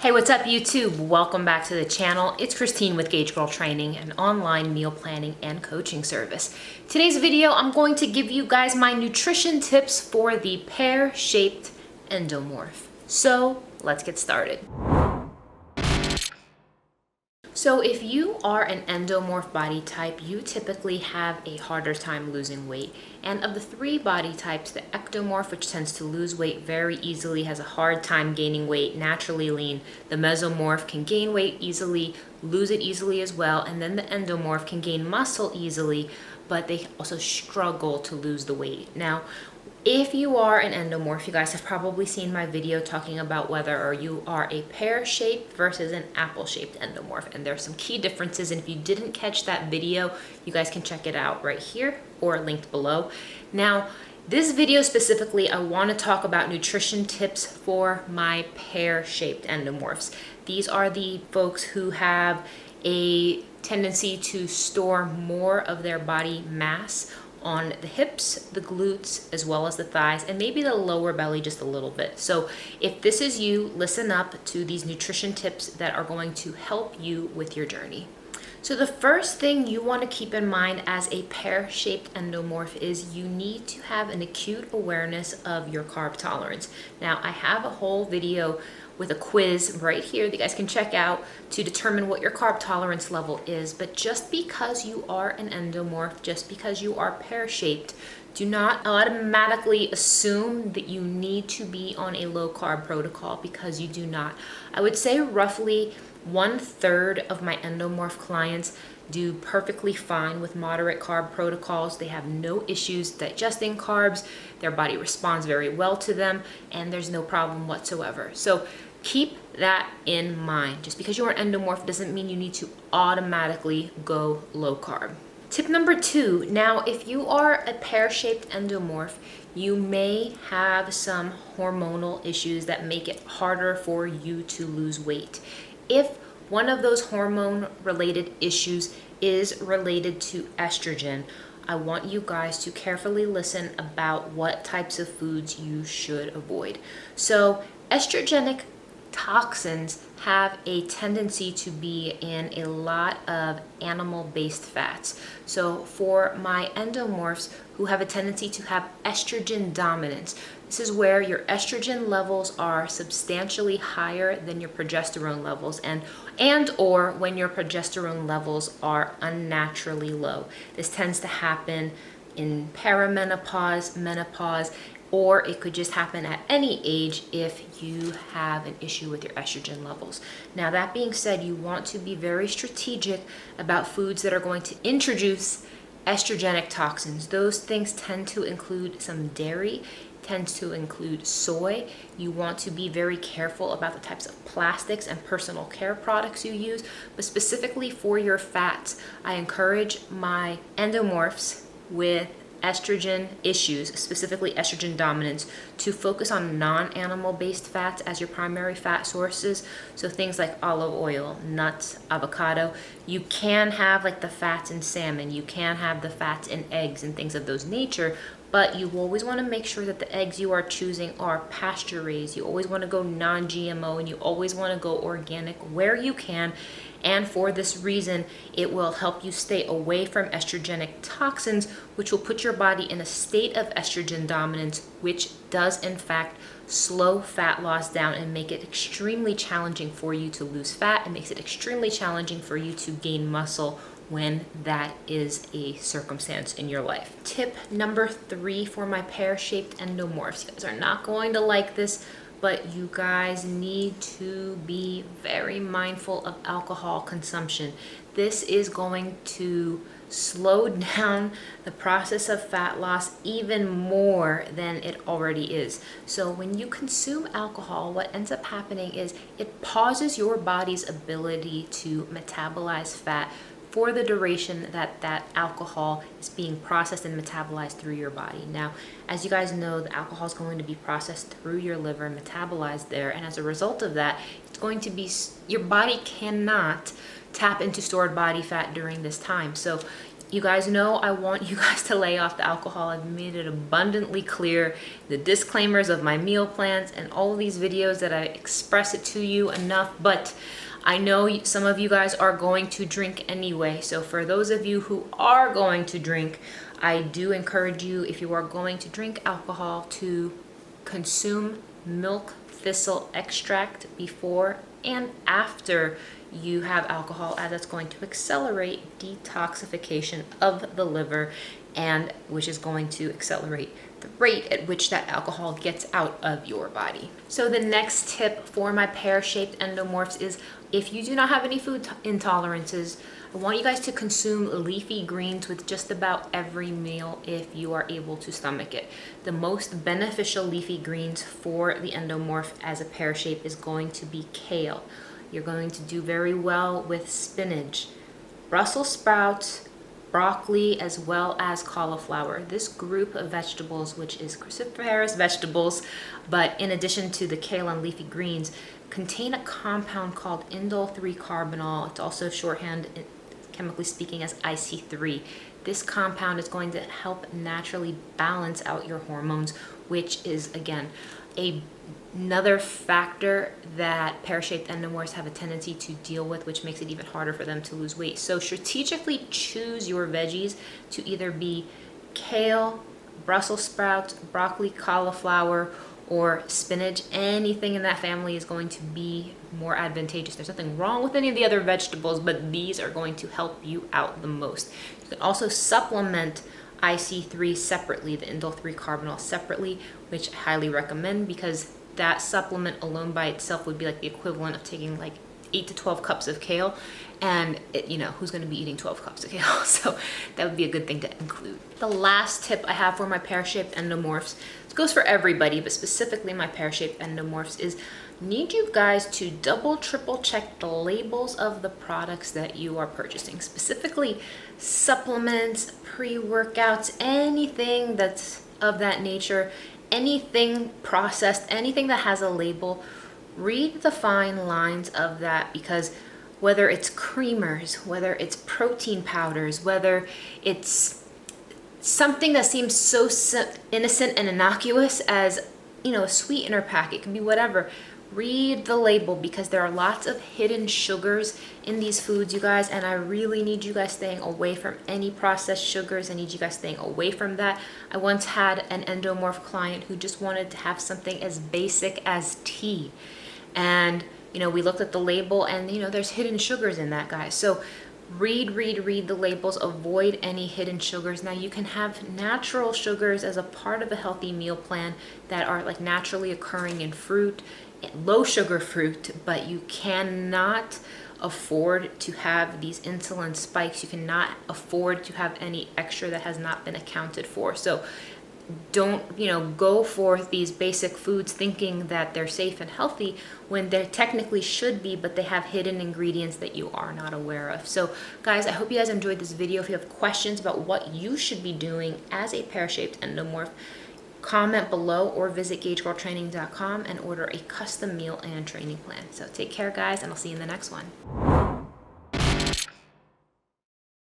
Hey, what's up YouTube? Welcome back to the channel. It's Christine with gaugegirltraining, an online meal planning and coaching service. Today's video, I'm going to give you guys my nutrition tips for the pear-shaped endomorph. So let's get started. So if you are an endomorph body type, you typically have a harder time losing weight. And of the three body types, the ectomorph, which tends to lose weight very easily, has a hard time gaining weight, naturally lean. The mesomorph can gain weight easily, lose it easily as well. And then the endomorph can gain muscle easily, but they also struggle to lose the weight. Now, if you are an endomorph, you guys have probably seen my video talking about whether you are a pear-shaped versus an apple-shaped endomorph. And there's some key differences. And if you didn't catch that video, you guys can check it out right here or linked below. Now, this video specifically, I want to talk about nutrition tips for my pear-shaped endomorphs. These are the folks who have a tendency to store more of their body mass on the hips, the glutes, as well as the thighs, and maybe the lower belly just a little bit. So if this is you, listen up to these nutrition tips that are going to help you with your journey. So the first thing you want to keep in mind as a pear-shaped endomorph is you need to have an acute awareness of your carb tolerance. Now, I have a whole video with a quiz right here that you guys can check out to determine what your carb tolerance level is. But just because you are an endomorph, just because you are pear-shaped, do not automatically assume that you need to be on a low carb protocol, because you do not. I would say roughly 1/3 of my endomorph clients do perfectly fine with moderate carb protocols. They have no issues digesting carbs. Their body responds very well to them, and there's no problem whatsoever. So keep that in mind. Just because you're an endomorph doesn't mean you need to automatically go low carb. Tip number 2, now if you are a pear-shaped endomorph, you may have some hormonal issues that make it harder for you to lose weight. If one of those hormone-related issues is related to estrogen, I want you guys to carefully listen about what types of foods you should avoid. So estrogenic toxins have a tendency to be in a lot of animal-based fats. So for my endomorphs who have a tendency to have estrogen dominance, this is where your estrogen levels are substantially higher than your progesterone levels, and or when your progesterone levels are unnaturally low. This tends to happen in perimenopause, menopause, or it could just happen at any age if you have an issue with your estrogen levels. Now, that being said, you want to be very strategic about foods that are going to introduce estrogenic toxins. Those things tend to include some dairy, tends to include soy. You want to be very careful about the types of plastics and personal care products you use, but specifically for your fats, I encourage my endomorphs with estrogen issues, specifically estrogen dominance, to focus on non-animal based fats as your primary fat sources. So things like olive oil, nuts, avocado. You can have like the fats in salmon, you can have the fats in eggs and things of those nature, but you always want to make sure that the eggs you are choosing are pasture raised. You always want to go non-GMO, and you always want to go organic where you can. And for this reason, it will help you stay away from estrogenic toxins, which will put your body in a state of estrogen dominance, which does in fact slow fat loss down and make it extremely challenging for you to lose fat. It makes it extremely challenging for you to gain muscle when that is a circumstance in your life. Tip number 3 for my pear-shaped endomorphs. You guys are not going to like this, but you guys need to be very mindful of alcohol consumption. This is going to slow down the process of fat loss even more than it already is. So when you consume alcohol, what ends up happening is it pauses your body's ability to metabolize fat for the duration that that alcohol is being processed and metabolized through your body. Now, as you guys know, the alcohol is going to be processed through your liver and metabolized there, and as a result of that, it's going to be, your body cannot tap into stored body fat during this time. So You guys know I want you guys to lay off the alcohol. I've made it abundantly clear, the disclaimers of my meal plans and all of these videos, that I express it to you enough, but I know some of you guys are going to drink anyway. So for those of you who are going to drink, I do encourage you, if you are going to drink alcohol, to consume milk thistle extract before and after you have alcohol, as it's going to accelerate detoxification of the liver, and which is going to accelerate the rate at which that alcohol gets out of your body. So the next tip for my pear-shaped endomorphs is, if you do not have any food intolerances, I want you guys to consume leafy greens with just about every meal if you are able to stomach it. The most beneficial leafy greens for the endomorph as a pear shape is going to be kale. You're going to do very well with spinach, Brussels sprouts, broccoli, as well as cauliflower. This group of vegetables, which is cruciferous vegetables, but in addition to the kale and leafy greens, contain a compound called indole 3-carbinol. It's also shorthand, chemically speaking, as IC3. This compound is going to help naturally balance out your hormones, which is, again, another factor that pear-shaped endomorphs have a tendency to deal with, which makes it even harder for them to lose weight. So strategically choose your veggies to either be kale, Brussels sprouts, broccoli, cauliflower, or spinach. Anything in that family is going to be more advantageous. There's nothing wrong with any of the other vegetables, but these are going to help you out the most. You can also supplement IC3 separately, the indole 3-carbinol separately, which I highly recommend, because that supplement alone by itself would be like the equivalent of taking like 8 to 12 cups of kale, and who's going to be eating 12 cups of kale? So that would be a good thing to include. The last tip I have for my pear-shaped endomorphs, it goes for everybody, but specifically my pear-shaped endomorphs, is need you guys to double, triple check the labels of the products that you are purchasing, specifically supplements, pre-workouts, anything that's of that nature, anything processed, anything that has a label. Read the fine lines of that, because whether it's creamers, whether it's protein powders, whether it's something that seems so innocent and innocuous as, a sweetener pack, it can be whatever. Read the label, because there are lots of hidden sugars in these foods, you guys, and I really need you guys staying away from any processed sugars. I need you guys staying away from that. I once had an endomorph client who just wanted to have something as basic as tea, and we looked at the label, and there's hidden sugars in that, guys. So read the labels, avoid any hidden sugars. Now, you can have natural sugars as a part of a healthy meal plan that are like naturally occurring in fruit, low sugar fruit, but you cannot afford to have these insulin spikes. You cannot afford to have any extra that has not been accounted for. So don't go for these basic foods thinking that they're safe and healthy when they technically should be, but they have hidden ingredients that you are not aware of. So guys, I hope you guys enjoyed this video. If you have questions about what you should be doing as a pear-shaped endomorph, comment below or visit gaugegirltraining.com and order a custom meal and training plan. So take care, guys, and I'll see you in the next one.